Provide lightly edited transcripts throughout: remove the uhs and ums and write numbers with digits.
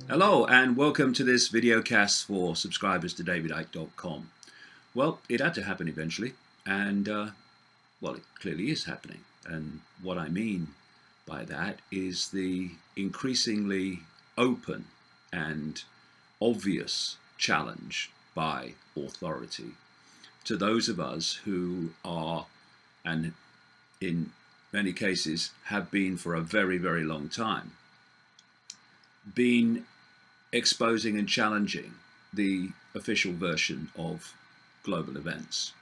Hello and welcome to this videocast for subscribers to davidicke.com. Well, it had to happen eventually, and well, it clearly is happening. And what I mean by that is the increasingly open and obvious challenge by authority to those of us who are, and in many cases have been for a very, very long time, been exposing and challenging the official version of global events.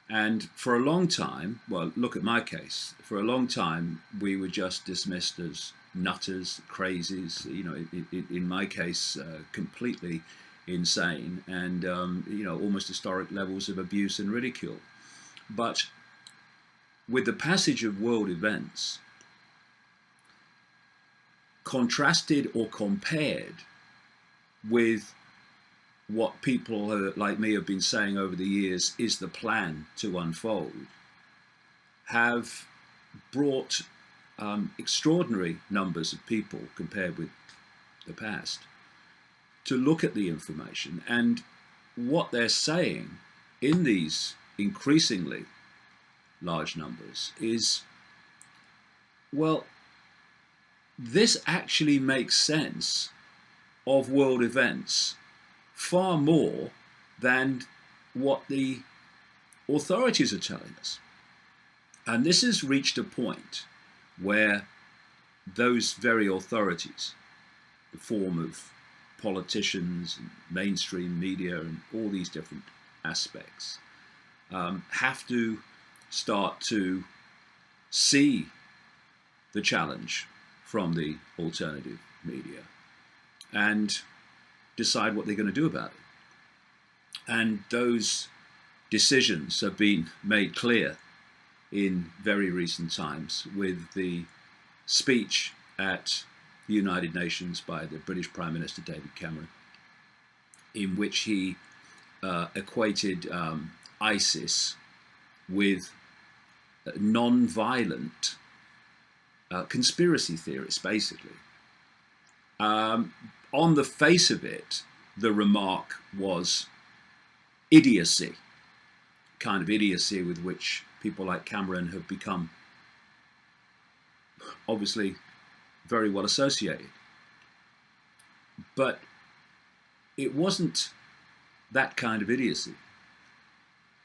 And for a long time, well, look at my case, for a long time we were just dismissed as nutters, crazies, in my case, completely insane and, almost historic levels of abuse and ridicule. But with the passage of world events, contrasted or compared with what people like me have been saying over the years is the plan to unfold, have brought extraordinary numbers of people compared with the past to look at the information. And what they're saying in these increasingly large numbers is, well, this actually makes sense of world events far more than what the authorities are telling us. And this has reached a point where those very authorities, the form of politicians and mainstream media and all these different aspects, have to start to see the challenge from the alternative media and decide what they're going to do about it. And those decisions have been made clear in very recent times with the speech at the United Nations by the British Prime Minister David Cameron, in which he equated ISIS with non-violent conspiracy theorists, basically. On the face of it, the remark was idiocy, kind of idiocy with which people like Cameron have become obviously very well associated. But it wasn't that kind of idiocy,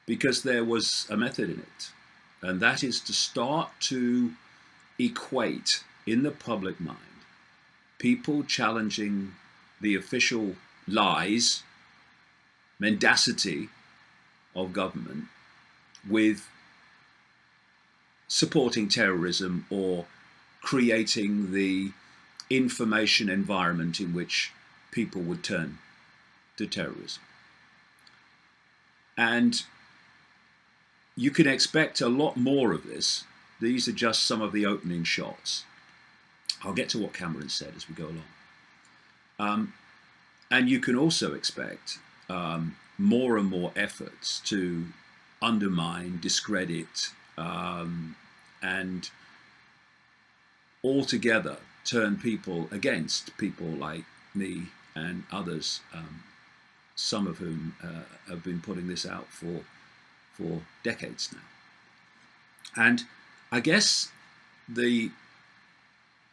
because there was a method in it, and that is to start to equate in the public mind people challenging the official lies, mendacity of government with supporting terrorism or creating the information environment in which people would turn to terrorism. And you can expect a lot more of this. These are just some of the opening shots. I'll get to what Cameron said as we go along. And you can also expect more and more efforts to undermine, discredit, and altogether turn people against people like me and others, some of whom have been putting this out for decades now. And I guess the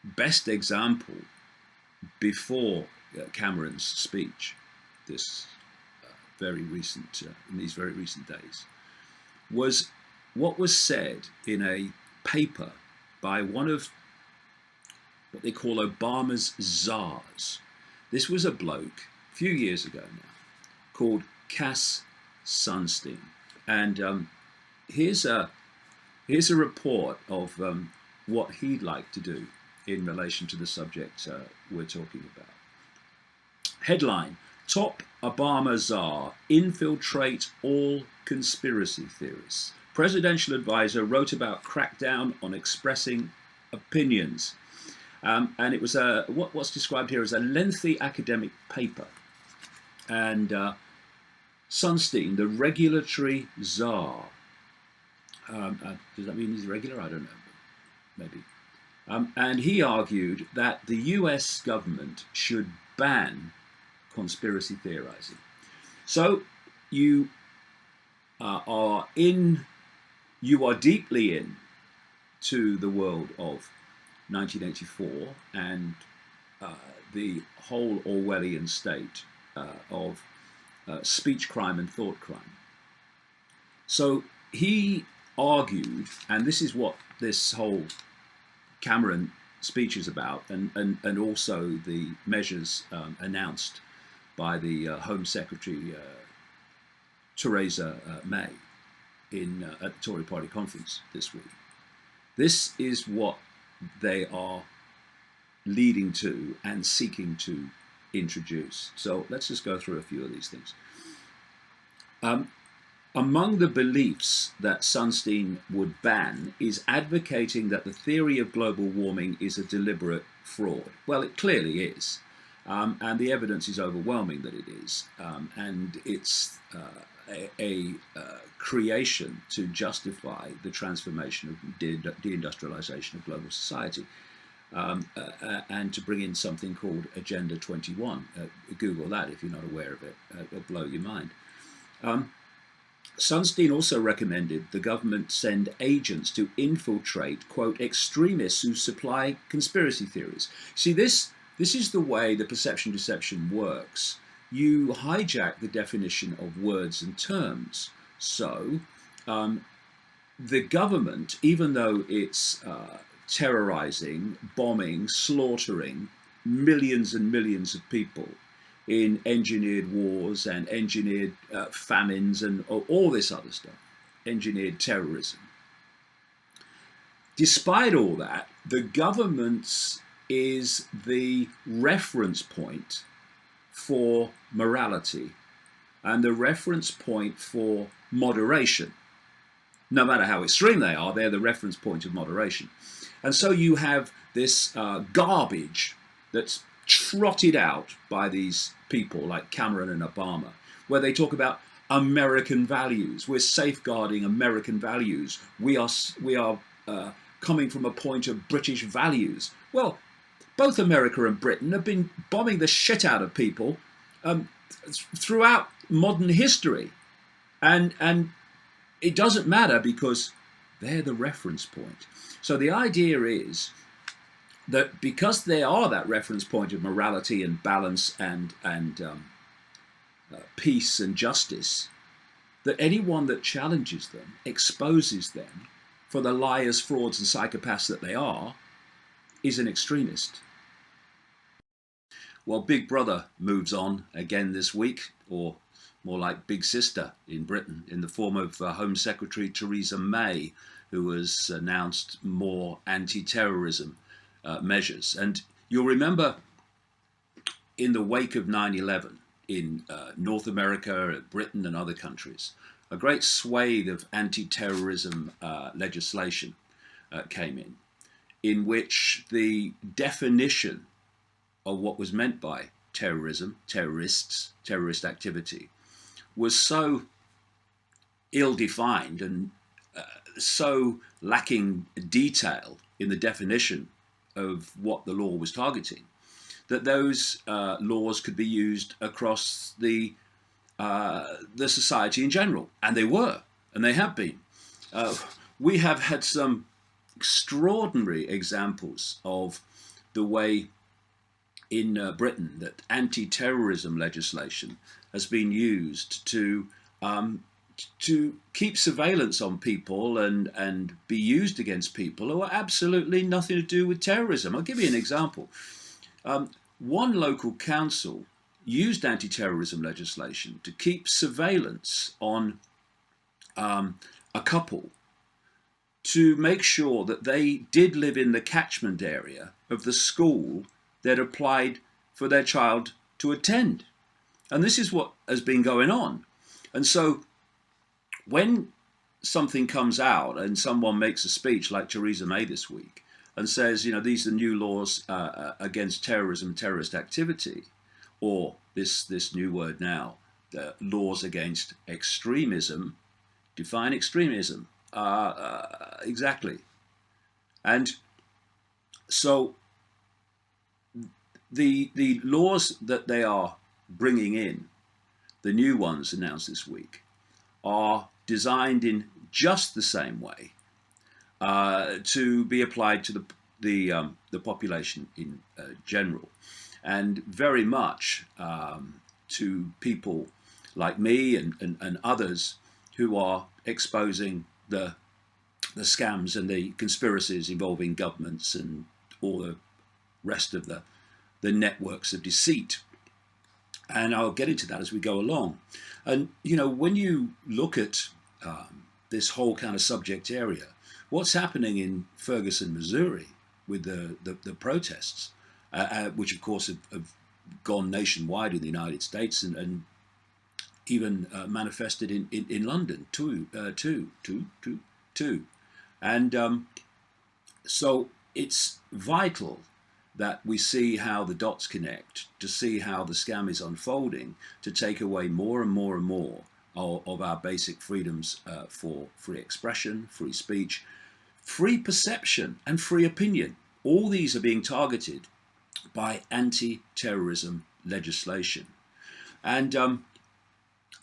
best example before Cameron's speech, this very recent, in these very recent days, was what was said in a paper by one of what they call Obama's czars. This was a bloke a few years ago now called Cass Sunstein, and here's a report of what he'd like to do in relation to the subject we're talking about. Headline: Top Obama czar infiltrate all conspiracy theorists. Presidential advisor wrote about crackdown on expressing opinions. And it was what's described here as a lengthy academic paper. And Sunstein, the regulatory czar, does that mean he's regular? I don't know, maybe. And he argued that the US government should ban conspiracy theorizing. So you are in, you are deeply in to the world of 1984 and the whole Orwellian state of speech crime and thought crime. So he argued, and this is what this whole Cameron speech is about, and also the measures announced by the Home Secretary Theresa May at the Tory Party conference this week. This is what they are leading to and seeking to introduce. So let's just go through a few of these things. Among the beliefs that Sunstein would ban is advocating that the theory of global warming is a deliberate fraud. Well, it clearly is. And the evidence is overwhelming that it is. And it's a creation to justify the transformation of deindustrialization of global society. And to bring in something called Agenda 21. Google that if you're not aware of it. It'll blow your mind. Sunstein also recommended the government send agents to infiltrate, quote, extremists who supply conspiracy theories. See, this is the way the perception deception works. You hijack the definition of words and terms. So the government, even though it's terrorizing, bombing, slaughtering millions and millions of people in engineered wars and engineered famines and all this other stuff, engineered terrorism. Despite all that, the government's is the reference point for morality and the reference point for moderation. No matter how extreme they are, they're the reference point of moderation. And so you have this garbage that's trotted out by these people like Cameron and Obama, where they talk about American values. We're safeguarding American values. We are coming from a point of British values. Well, both America and Britain have been bombing the shit out of people throughout modern history. And it doesn't matter because they're the reference point. So the idea is that because they are that reference point of morality and balance and peace and justice, that anyone that challenges them, exposes them for the liars, frauds and psychopaths that they are, is an extremist. Well, Big Brother moves on again this week, or more like Big Sister in Britain, in the form of Home Secretary Theresa May, who has announced more anti-terrorism measures. And you'll remember in the wake of 9/11 in North America, Britain and other countries, a great swathe of anti-terrorism legislation came in which the definition of what was meant by terrorism, terrorists, terrorist activity, was so ill-defined and so lacking detail in the definition of what the law was targeting, that those laws could be used across the society in general. And they were, and they have been. We have had some extraordinary examples of the way in Britain that anti-terrorism legislation has been used to keep surveillance on people and be used against people who are absolutely nothing to do with terrorism. I'll give you an example. One local council used anti-terrorism legislation to keep surveillance on a couple to make sure that they did live in the catchment area of the school that applied for their child to attend. And this is what has been going on. And so when something comes out and someone makes a speech like Theresa May this week and says, you know, these are new laws against terrorism, terrorist activity, or this new word now, laws against extremism, define extremism. Exactly. And so the laws that they are bringing in, the new ones announced this week, are designed in just the same way to be applied to the population in general, and very much to people like me and others who are exposing the scams and the conspiracies involving governments and all the rest of the networks of deceit. And I'll get into that as we go along. And, you know, when you look at this whole kind of subject area, what's happening in Ferguson, Missouri with the protests, which of course have gone nationwide in the United States and even manifested in London too. And so it's vital that we see how the dots connect, to see how the scam is unfolding, to take away more and more and more of our basic freedoms for free expression, free speech, free perception, and free opinion. All these are being targeted by anti-terrorism legislation. And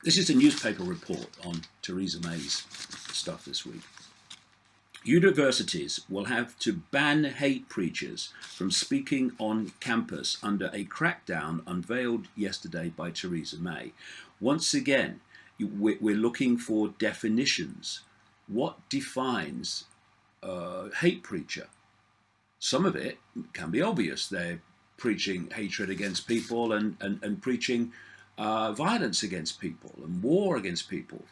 this is a newspaper report on Theresa May's stuff this week. Universities will have to ban hate preachers from speaking on campus under a crackdown unveiled yesterday by Theresa May. Once again, we're looking for definitions. What defines a hate preacher? Some of it can be obvious. They're preaching hatred against people and preaching violence against people and war against people.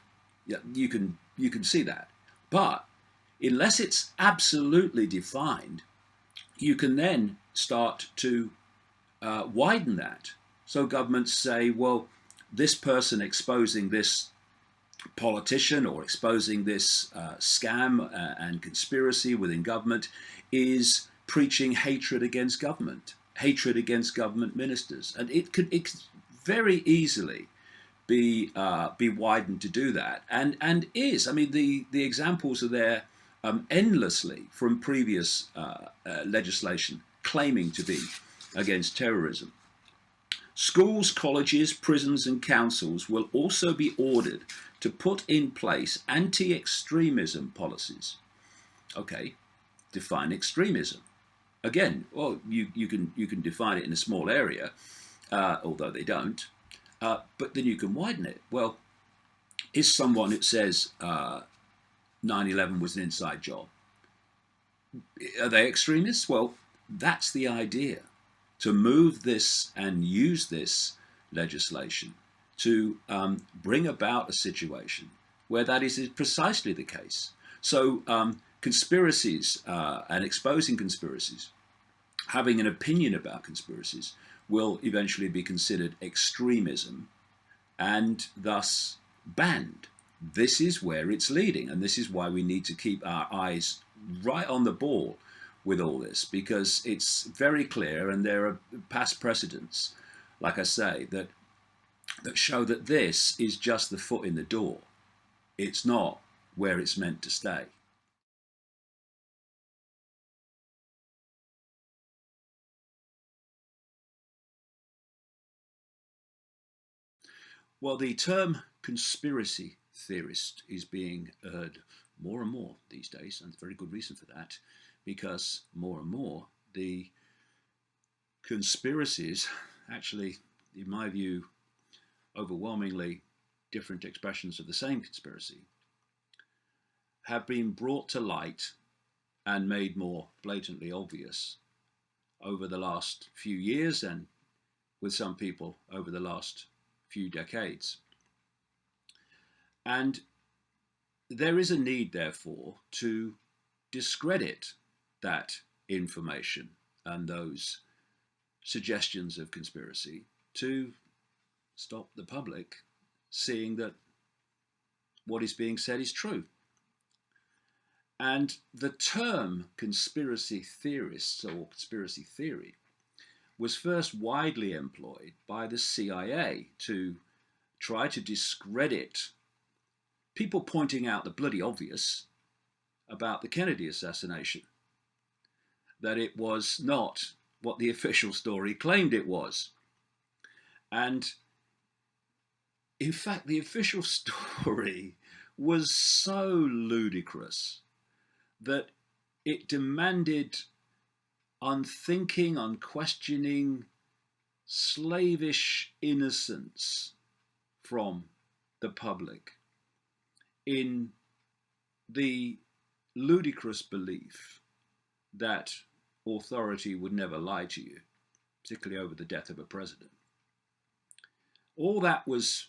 Yeah, you can see that. But unless it's absolutely defined, you can then start to widen that. So governments say, well, this person exposing this politician or exposing this scam and conspiracy within government is preaching hatred against government, hatred against government ministers. And it could very easily be widened to do that, and is. I mean, the examples are there endlessly from previous legislation claiming to be against terrorism. Schools, colleges, prisons and councils will also be ordered to put in place anti-extremism policies. Okay, define extremism. Again, well, you can define it in a small area, although they don't, but then you can widen it. Well, is someone who says 9/11 was an inside job, are they extremists? Well, that's the idea, to move this and use this legislation to bring about a situation where that is precisely the case. So conspiracies and exposing conspiracies, having an opinion about conspiracies, will eventually be considered extremism and thus banned. This is where it's leading, and this is why we need to keep our eyes right on the ball with all this, because it's very clear, and there are past precedents, like I say, that show that this is just the foot in the door. It's not where it's meant to stay. Well, the term conspiracy theorist is being heard more and more these days, and there's very good reason for that, because more and more the conspiracies, actually, in my view, overwhelmingly different expressions of the same conspiracy, have been brought to light and made more blatantly obvious over the last few years, and with some people over the last few decades. And there is a need, therefore, to discredit that information and those suggestions of conspiracy, to stop the public seeing that what is being said is true. And the term conspiracy theorists or conspiracy theory was first widely employed by the CIA to try to discredit people pointing out the bloody obvious about the Kennedy assassination. That it was not what the official story claimed it was. And in fact, the official story was so ludicrous that it demanded unthinking, unquestioning, slavish innocence from the public in the ludicrous belief that authority would never lie to you, particularly over the death of a president. All that was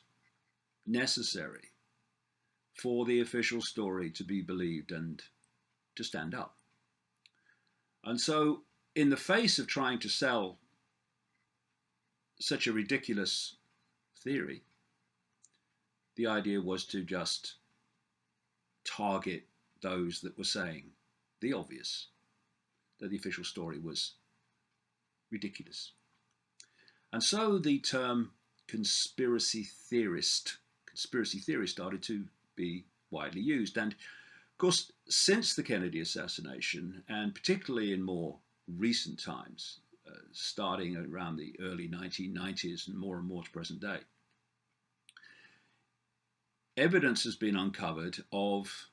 necessary for the official story to be believed and to stand up. And so, in the face of trying to sell such a ridiculous theory, the idea was to just target those that were saying the obvious, that the official story was ridiculous. And so the term conspiracy theorist started to be widely used. And of course, since the Kennedy assassination, and particularly in more recent times, starting around the early 1990s and more to present day, evidence has been uncovered of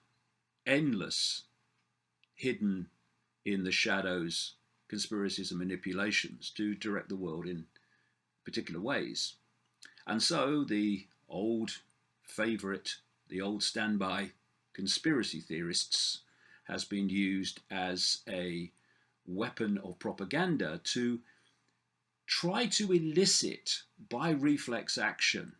endless hidden in the shadows conspiracies and manipulations to direct the world in particular ways. And so the old favourite, the old standby conspiracy theorists has been used as a weapon of propaganda to try to elicit by reflex action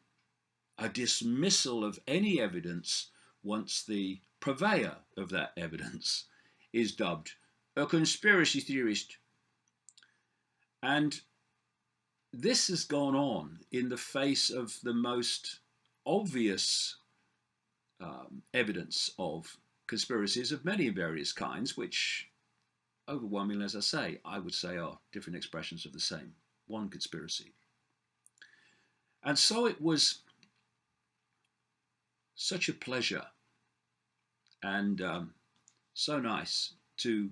a dismissal of any evidence once the purveyor of that evidence is dubbed a conspiracy theorist. And this has gone on in the face of the most obvious evidence of conspiracies of many various kinds, which overwhelmingly, as I say, I would say are different expressions of the same one conspiracy. And so it was such a pleasure and so nice to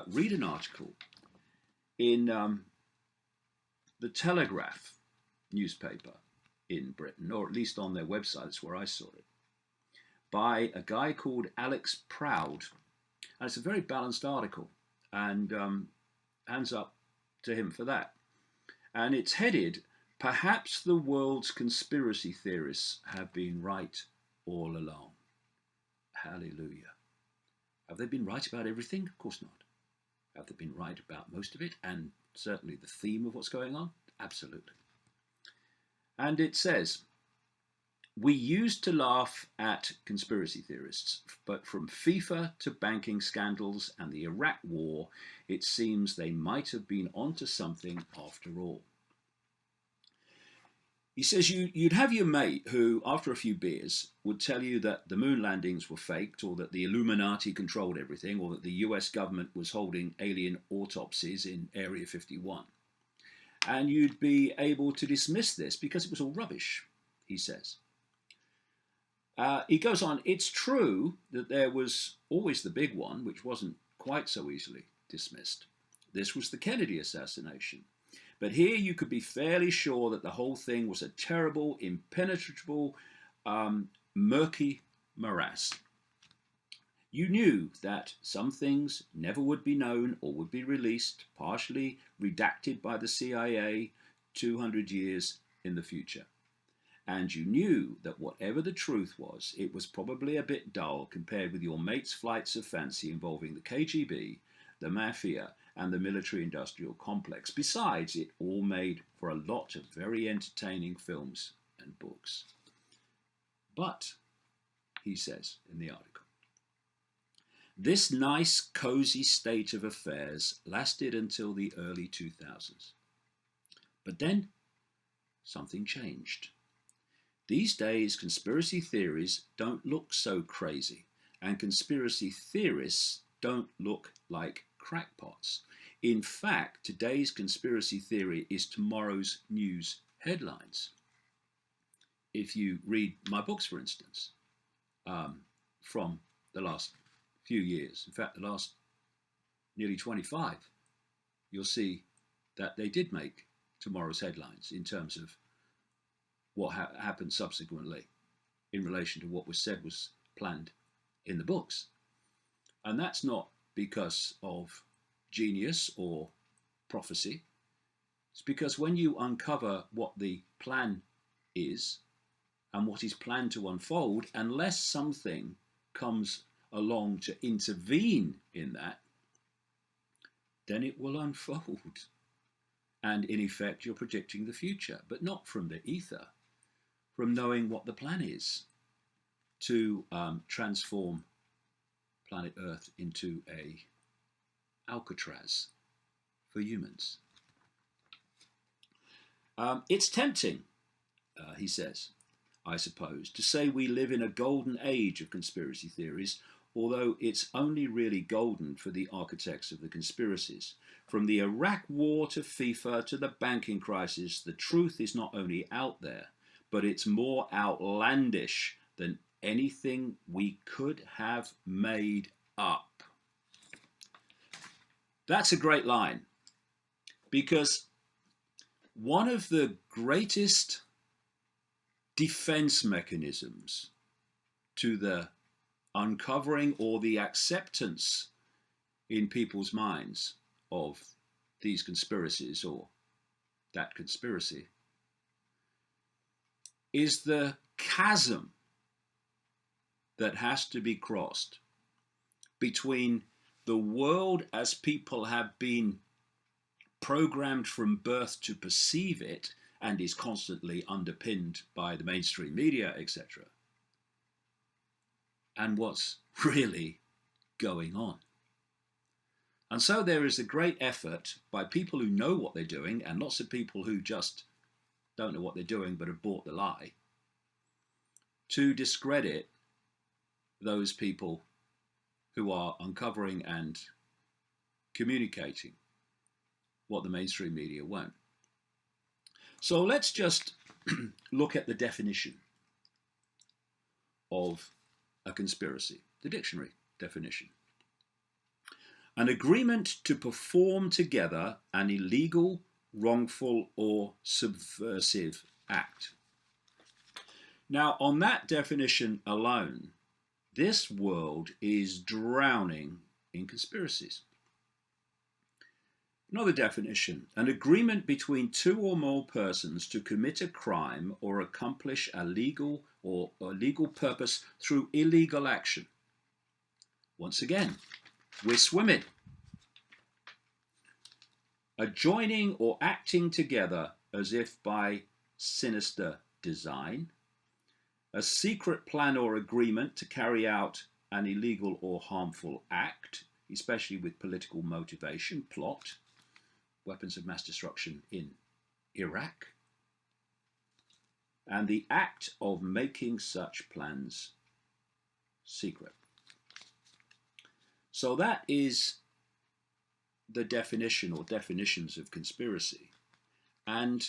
read an article in the Telegraph newspaper in Britain, or at least on their website, that's where I saw it, by a guy called Alex Proud. And it's a very balanced article, and hands up to him for that. And it's headed, "Perhaps the world's conspiracy theorists have been right all along." Hallelujah. Have they been right about everything? Of course not. Have they been right about most of it, and certainly the theme of what's going on? Absolutely. And it says, "We used to laugh at conspiracy theorists, but from FIFA to banking scandals and the Iraq war, it seems they might have been onto something after all." He says you'd have your mate who, after a few beers, would tell you that the moon landings were faked, or that the Illuminati controlled everything, or that the US government was holding alien autopsies in Area 51. And you'd be able to dismiss this because it was all rubbish, he says. He goes on, "It's true that there was always the big one, which wasn't quite so easily dismissed. This was the Kennedy assassination. But here you could be fairly sure that the whole thing was a terrible, impenetrable, murky morass. You knew that some things never would be known or would be released, partially redacted by the CIA 200 years in the future. And you knew that whatever the truth was, it was probably a bit dull compared with your mate's flights of fancy involving the KGB, the mafia, and the military-industrial complex. Besides, it all made for a lot of very entertaining films and books. But," he says in the article, "this nice, cozy state of affairs lasted until the early 2000s. But then something changed. These days, conspiracy theories don't look so crazy, and conspiracy theorists don't look like crackpots. In fact, today's conspiracy theory is tomorrow's news headlines. If you read my books, for instance, from the last few years, in fact, the last nearly 25, you'll see that they did make tomorrow's headlines in terms of what happened subsequently in relation to what was said was planned in the books. And that's not because of genius or prophecy. It's because when you uncover what the plan is and what is planned to unfold, unless something comes along to intervene in that, then it will unfold. And in effect, you're predicting the future, but not from the ether, from knowing what the plan is to transform planet Earth into a Alcatraz for humans. It's tempting, he says, I suppose, to say we live in a golden age of conspiracy theories, although it's only really golden for the architects of the conspiracies. From the Iraq war to FIFA to the banking crisis, the truth is not only out there, but it's more outlandish than anything we could have made up. That's a great line, because one of the greatest defense mechanisms to the uncovering or the acceptance in people's minds of these conspiracies or that conspiracy is the chasm that has to be crossed between the world as people have been programmed from birth to perceive it and is constantly underpinned by the mainstream media, etc., and what's really going on. And so there is a great effort by people who know what they're doing, and lots of people who just don't know what they're doing but have bought the lie, to discredit those people who are uncovering and communicating what the mainstream media won't. So let's just look at the definition of a conspiracy, the dictionary definition. An agreement to perform together an illegal, wrongful, or subversive act. Now, on that definition alone, this world is drowning in conspiracies. Another definition, an agreement between two or more persons to commit a crime or accomplish a legal or a legal purpose through illegal action. Once again, we're swimming. A joining or acting together as if by sinister design. A secret plan or agreement to carry out an illegal or harmful act, especially with political motivation, plot. Weapons of mass destruction in Iraq, and the act of making such plans secret. So that is the definition or definitions of conspiracy. And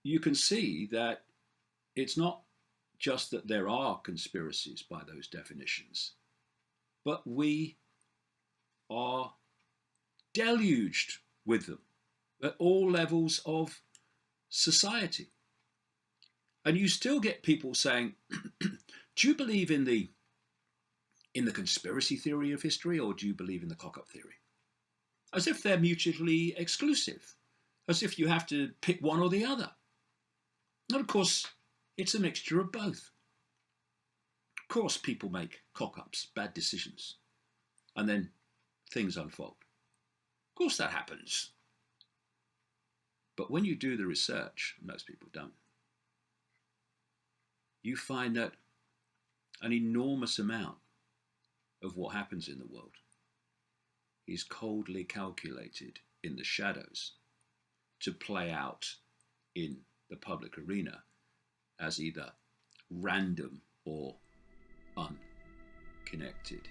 you can see that it's not just that there are conspiracies by those definitions, but we are deluged with them at all levels of society. And you still get people saying, do you believe in the conspiracy theory of history, or do you believe in the cock-up theory? As if they're mutually exclusive, as if you have to pick one or the other. And of course, it's a mixture of both. Of course, people make cock-ups, bad decisions, and then things unfold. Of course that happens. But when you do the research, most people don't, you find that an enormous amount of what happens in the world is coldly calculated in the shadows to play out in the public arena as either random or unconnected